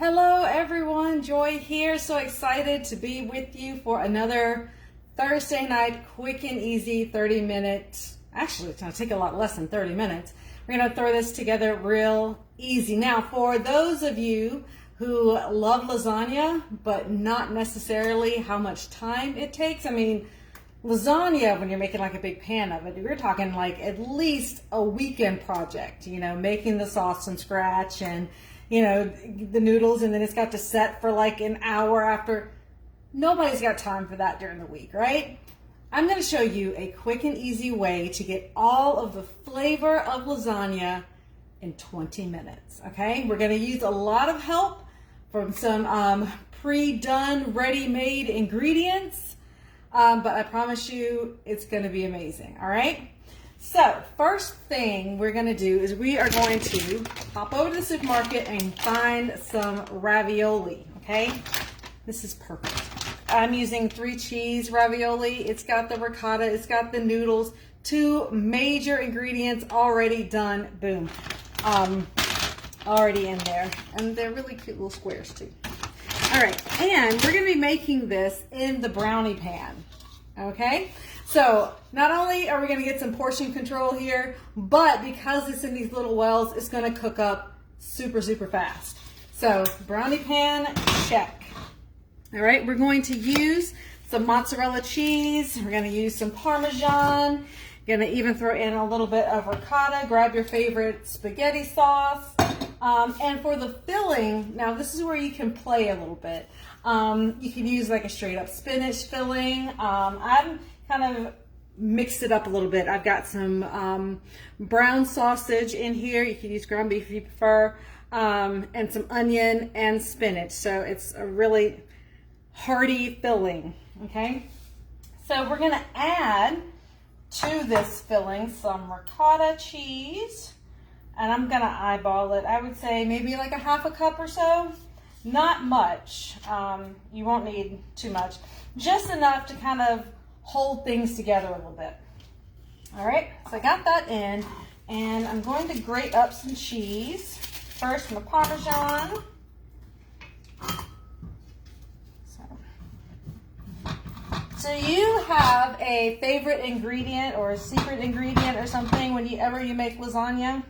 Hello everyone, Joy here. So excited to be with you for another Thursday night quick and easy 30 minutes. Actually, it's going to take a lot less than 30 minutes. We're going to throw this together real easy. Now, for those of you who love lasagna, but not necessarily how much time it takes. I mean, lasagna, when you're making like a big pan of it, we're talking like at least a weekend project, making the sauce from scratch and the noodles, and then it's got to set for like an hour after. Nobody's got time for that during the week, right? I'm going to show you a quick and easy way to get all of the flavor of lasagna in 20 minutes, okay? We're going to use a lot of help from some pre-done, ready-made ingredients, but I promise you it's going to be amazing, all right? So first thing we're going to do is we are going to pop over to the supermarket and find some ravioli, okay? This is perfect. I'm using 3 cheese ravioli. It's got the ricotta, it's got the noodles, 2 major ingredients already done, boom, already in there. And they're really cute little squares too. All right, and we're going to be making this in the brownie pan, okay? So not only are we going to get some portion control here, but because it's in these little wells, it's going to cook up super, super fast. So brownie pan, check. All right, we're going to use some mozzarella cheese. We're going to use some Parmesan. Going to even throw in a little bit of ricotta. Grab your favorite spaghetti sauce. And for the filling, now this is where you can play a little bit. You can use like a straight up spinach filling. I'm kind of mixed it up a little bit. I've got some brown sausage in here. You can use ground beef if you prefer, and some onion and spinach. So it's a really hearty filling, okay? So we're gonna add to this filling some ricotta cheese, and I'm gonna eyeball it. I would say maybe like a half a cup or so. Not much. You won't need too much. Just enough to kind of hold things together a little bit. All right, so I got that in, and I'm going to grate up some cheese. First from the Parmesan. So you have a favorite ingredient or a secret ingredient or something whenever you make lasagna?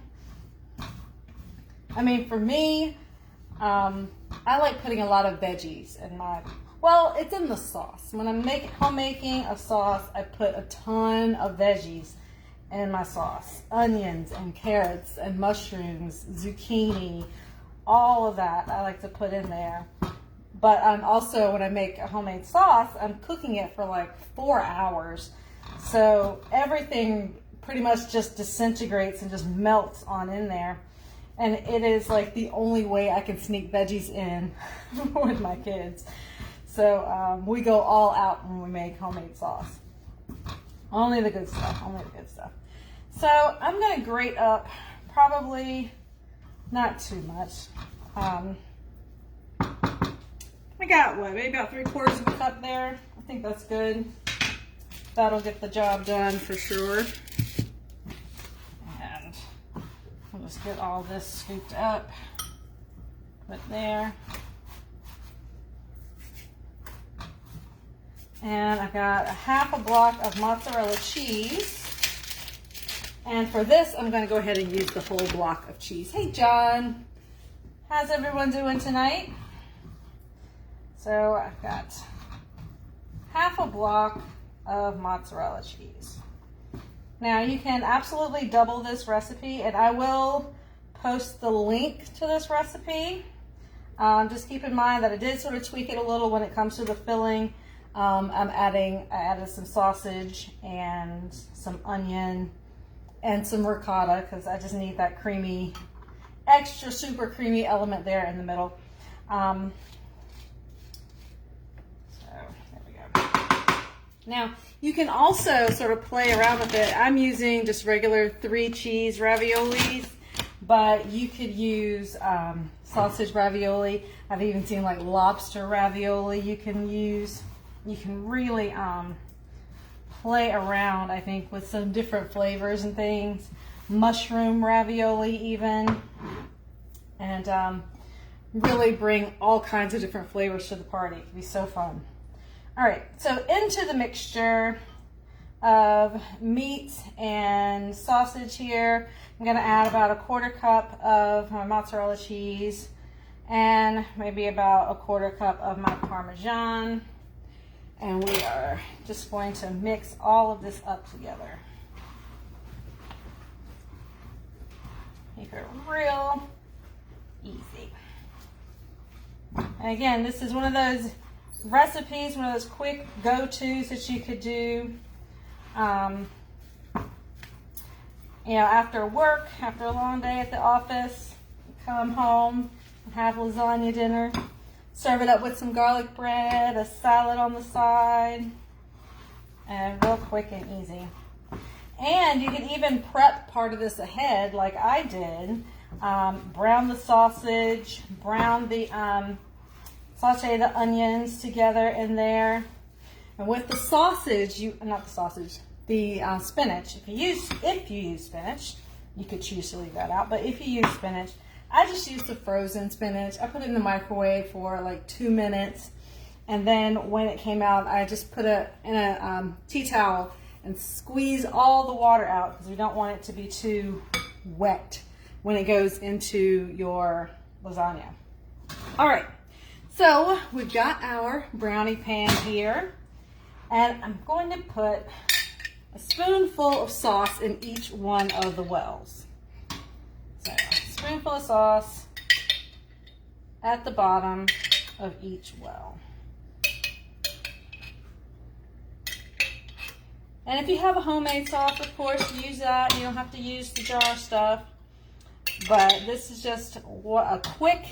I mean, for me, I like putting a lot of veggies in my, well, it's in the sauce. When I'm making a sauce, I put a ton of veggies in my sauce. Onions and carrots and mushrooms, zucchini, all of that I like to put in there. But also, when I make a homemade sauce, I'm cooking it for like 4 hours. So everything pretty much just disintegrates and just melts on in there. And it is like the only way I can sneak veggies in with my kids. So we go all out when we make homemade sauce. Only the good stuff, only the good stuff. So I'm gonna grate up probably not too much. I got what, maybe about 3/4 of a cup there. I think that's good. That'll get the job done for sure. And I'll just get all this scooped up, put there. And I got a half a block of mozzarella cheese. And for this, I'm gonna go ahead and use the whole block of cheese. Hey, John, how's everyone doing tonight? So I've got half a block of mozzarella cheese. Now you can absolutely double this recipe, and I will post the link to this recipe. Just keep in mind that I did sort of tweak it a little when it comes to the filling. I added some sausage and some onion and some ricotta because I just need that creamy, extra super creamy element there in the middle. Now, you can also sort of play around with it. I'm using just regular 3 cheese raviolis, but you could use sausage ravioli. I've even seen like lobster ravioli you can use. You can really play around, I think, with some different flavors and things. Mushroom ravioli even. And really bring all kinds of different flavors to the party. It can be so fun. All right, so into the mixture of meat and sausage here, I'm gonna add about a 1/4 cup of my mozzarella cheese and maybe about a 1/4 cup of my Parmesan. And we are just going to mix all of this up together. Make it real easy. And again, this is one of those recipes, one of those quick go-tos that you could do, you know, after work, after a long day at the office, come home and have lasagna dinner. Serve it up with some garlic bread, a salad on the side, and real quick and easy. And you can even prep part of this ahead like I did. Brown the sausage, brown the, saute the onions together in there. And with the sausage, the spinach, if you use spinach, you could choose to leave that out, but if you use spinach, I just use the frozen spinach. I put it in the microwave for like 2 minutes, and then when it came out, I just put it in a tea towel and squeeze all the water out because we don't want it to be too wet when it goes into your lasagna. All right, so we've got our brownie pan here, and I'm going to put a spoonful of sauce in each one of the wells. So a spoonful of sauce at the bottom of each well. And if you have a homemade sauce, of course, use that. You don't have to use the jar stuff. But this is just a quick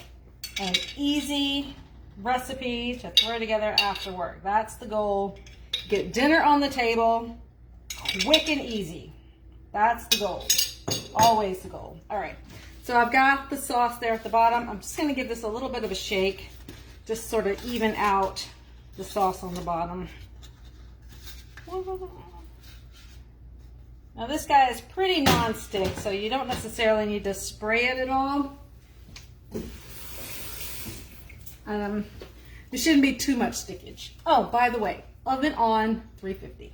and easy recipe to throw together after work. That's the goal. Get dinner on the table, quick and easy. That's the goal. Always the goal. All right. So I've got the sauce there at the bottom. I'm just going to give this a little bit of a shake, just sort of even out the sauce on the bottom. Now this guy is pretty non-stick, so you don't necessarily need to spray it at all. There shouldn't be too much stickage. Oh, by the way, oven on 350.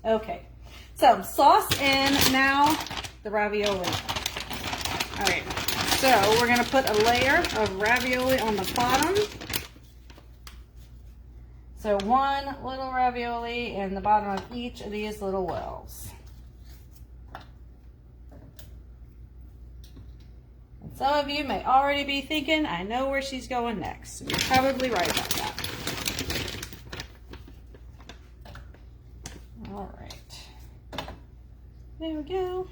Okay, so sauce in, now the ravioli. All right, so we're gonna put a layer of ravioli on the bottom. So one little ravioli in the bottom of each of these little wells. And some of you may already be thinking, I know where she's going next. You're probably right about that. All right, there we go.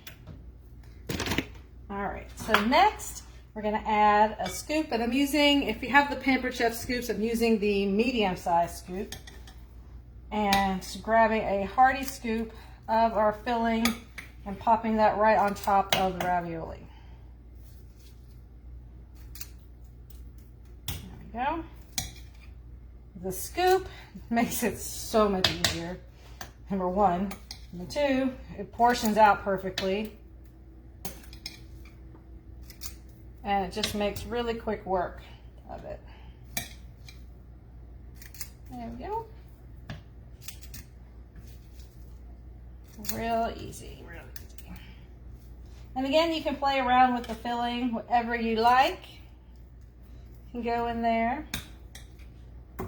All right, so next we're gonna add a scoop, and I'm using, if you have the Pampered Chef scoops, I'm using the medium-sized scoop, and grabbing a hearty scoop of our filling and popping that right on top of the ravioli. There we go. The scoop makes it so much easier. Number one. Number two, it portions out perfectly. And it just makes really quick work of it. There we go. Real easy, real easy. And again, you can play around with the filling, whatever you like. You can go in there. A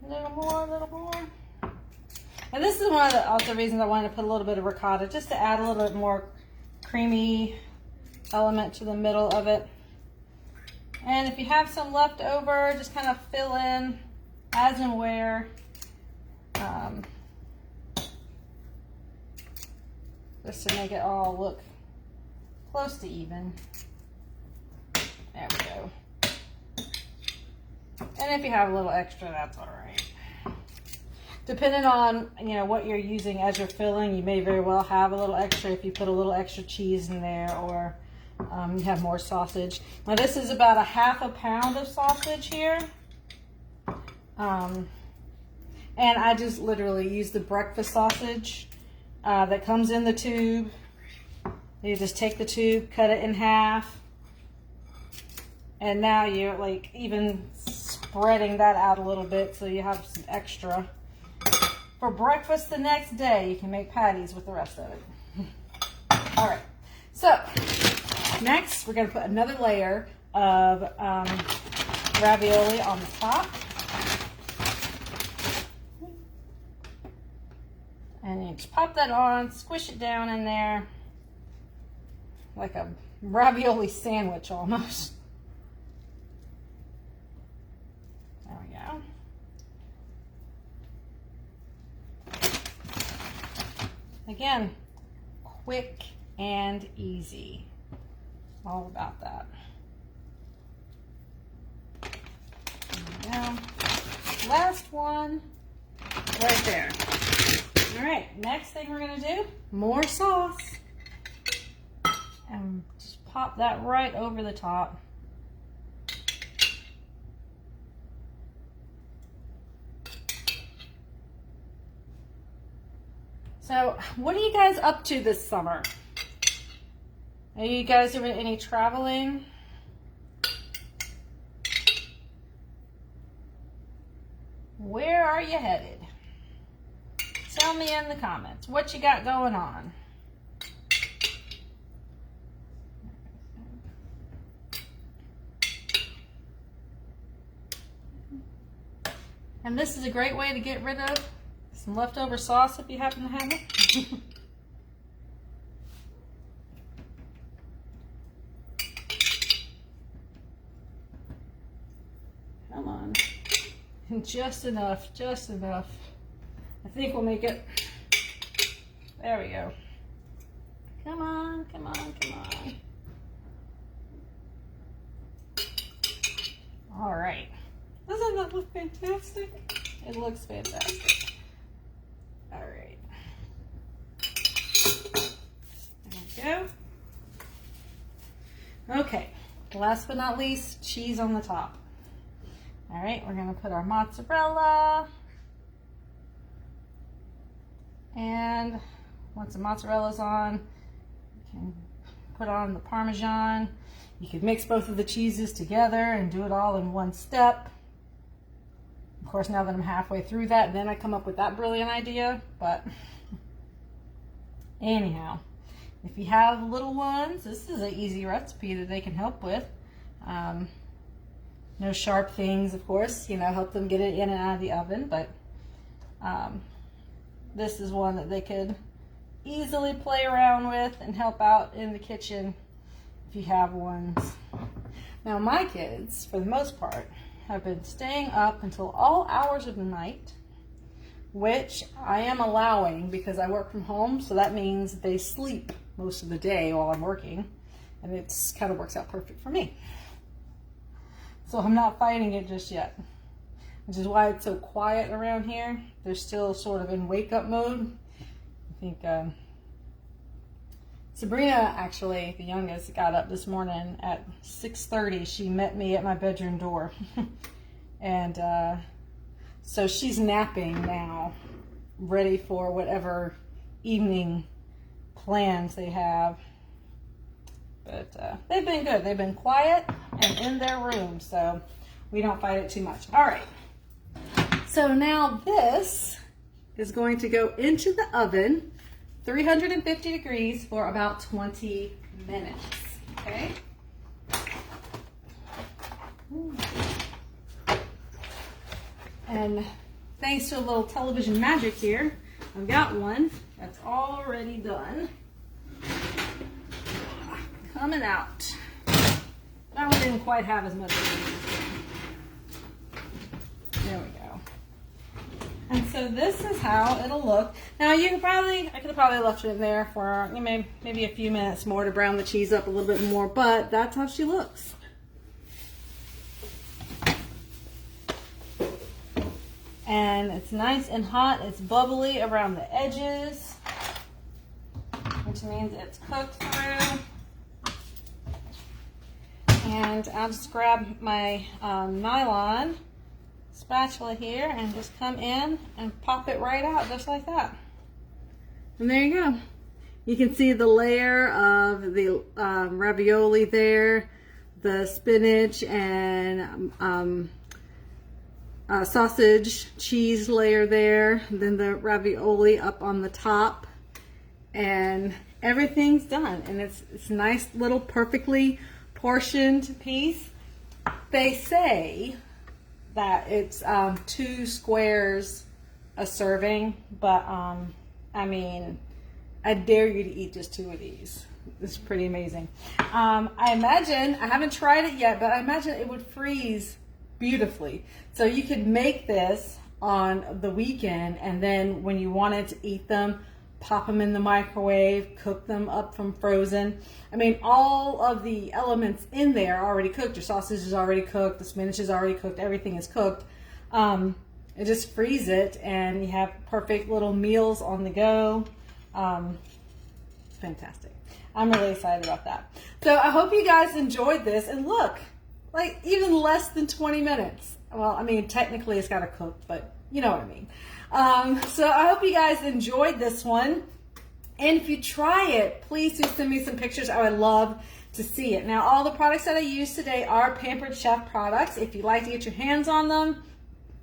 little more, a little more. And this is one of the also reasons I wanted to put a little bit of ricotta, just to add a little bit more creamy element to the middle of it. And if you have some left over, just kind of fill in as and where. Just to make it all look close to even. There we go. And if you have a little extra, that's all right. Depending on, you know, what you're using as your filling, you may very well have a little extra if you put a little extra cheese in there, or you have more sausage. Now this is about a ½ pound of sausage here. And I just literally use the breakfast sausage that comes in the tube. You just take the tube, cut it in half, And now you're like even spreading that out a little bit so you have some extra. For breakfast the next day, you can make patties with the rest of it. All right, so next we're gonna put another layer of ravioli on the top. And you just pop that on, squish it down in there like a ravioli sandwich almost. There we go. Again, quick and easy. All about that. There we go. Last one right there. All right, next thing we're gonna do, more sauce. And just pop that right over the top. So, what are you guys up to this summer? Are you guys doing any traveling? Where are you headed? Tell me in the comments what you got going on. And this is a great way to get rid of some leftover sauce if you happen to have it. Come on. Just enough, just enough. I think we'll make it. There we go. Come on, come on, come on. All right. Doesn't that look fantastic? It looks fantastic. All right. There we go. Okay. Last but not least, cheese on the top. All right, we're gonna put our mozzarella. And once the mozzarella's on, you can put on the Parmesan. You could mix both of the cheeses together and do it all in one step. Of course, now that I'm halfway through that, then I come up with that brilliant idea. But anyhow, if you have little ones, this is an easy recipe that they can help with. No sharp things, of course, you know, help them get it in and out of the oven, but this is one that they could easily play around with and help out in the kitchen if you have ones. Now, my kids, for the most part, have been staying up until all hours of the night, which I am allowing because I work from home, so that means they sleep most of the day while I'm working, and it kind of works out perfect for me. So I'm not fighting it just yet, which is why it's so quiet around here. They're still sort of in wake-up mode. I think Sabrina, actually, the youngest, got up this morning at 6:30. She met me at my bedroom door. And so she's napping now, ready for whatever evening plans they have. But they've been good. They've been quiet and in their room, so we don't fight it too much. All right. So now this is going to go into the oven, 350 degrees for about 20 minutes. Okay. And thanks to a little television magic here, I've got one that's already done. Coming out. That one didn't quite have as much. There we go. And so this is how it'll look. Now I could have probably left it in there for maybe a few minutes more to brown the cheese up a little bit more, but that's how she looks. And it's nice and hot. It's bubbly around the edges, which means it's cooked through. And I'll just grab my nylon spatula here and just come in and pop it right out just like that. And there you go. You can see the layer of the ravioli there, the spinach and sausage cheese layer there, then the ravioli up on the top, and everything's done. And it's a nice little perfectly portioned piece. They say that it's 2 squares a serving, but I mean, I dare you to eat just 2 of these. It's pretty amazing. I imagine, I haven't tried it yet, but I imagine it would freeze beautifully. So you could make this on the weekend, and then when you wanted to eat them, pop them in the microwave, cook them up from frozen. I mean, all of the elements in there are already cooked. Your sausage is already cooked, the spinach is already cooked, everything is cooked. And just freeze it, and you have perfect little meals on the go. Fantastic. I'm really excited about that. So I hope you guys enjoyed this. And look, like even less than 20 minutes. Well, I mean, technically it's got to cook, but you know what I mean. So I hope you guys enjoyed this one. And if you try it, please do send me some pictures. I would love to see it. Now, all the products that I used today are Pampered Chef products. If you'd like to get your hands on them,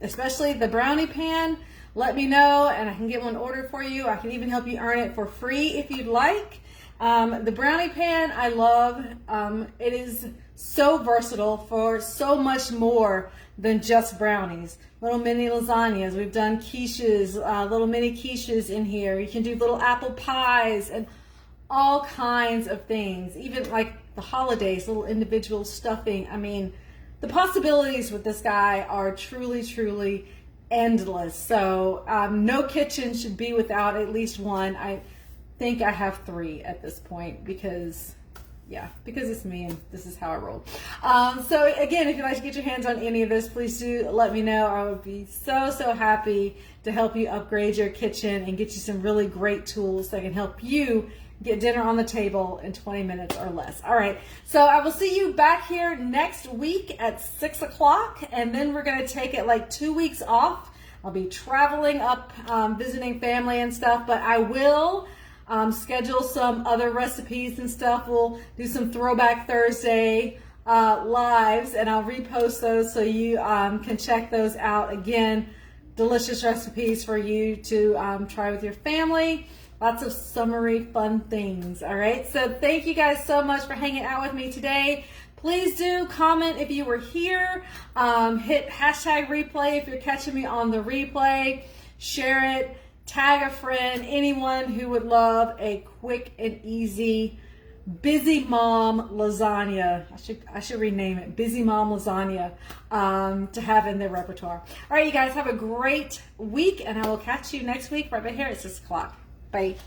especially the brownie pan, let me know and I can get one ordered for you. I can even help you earn it for free if you'd like. The brownie pan I love. It is so versatile for so much more than just brownies. Little mini lasagnas. We've done quiches, little mini quiches in here. You can do little apple pies and all kinds of things. Even like the holidays, little individual stuffing. I mean, the possibilities with this guy are truly, truly endless. So no kitchen should be without at least one. I think I have 3 at this point because it's me and this is how I roll. So again, if you'd like to get your hands on any of this, please do let me know. I would be so happy to help you upgrade your kitchen and get you some really great tools that can help you get dinner on the table in 20 minutes or less. All right, so I will see you back here next week at 6 o'clock, and then we're gonna take it like 2 weeks off. I'll be traveling up, visiting family and stuff, but I will schedule some other recipes and stuff. We'll do some Throwback Thursday lives, and I'll repost those so you can check those out. Again, delicious recipes for you to try with your family. Lots of summery fun things. All right, so thank you guys so much for hanging out with me today. Please do comment if you were here. Hit hashtag replay if you're catching me on the replay. Share it. Tag a friend, anyone who would love a quick and easy Busy Mom lasagna. I should rename it Busy Mom lasagna to have in their repertoire. All right, you guys have a great week, and I will catch you next week right here at 6 o'clock. Bye.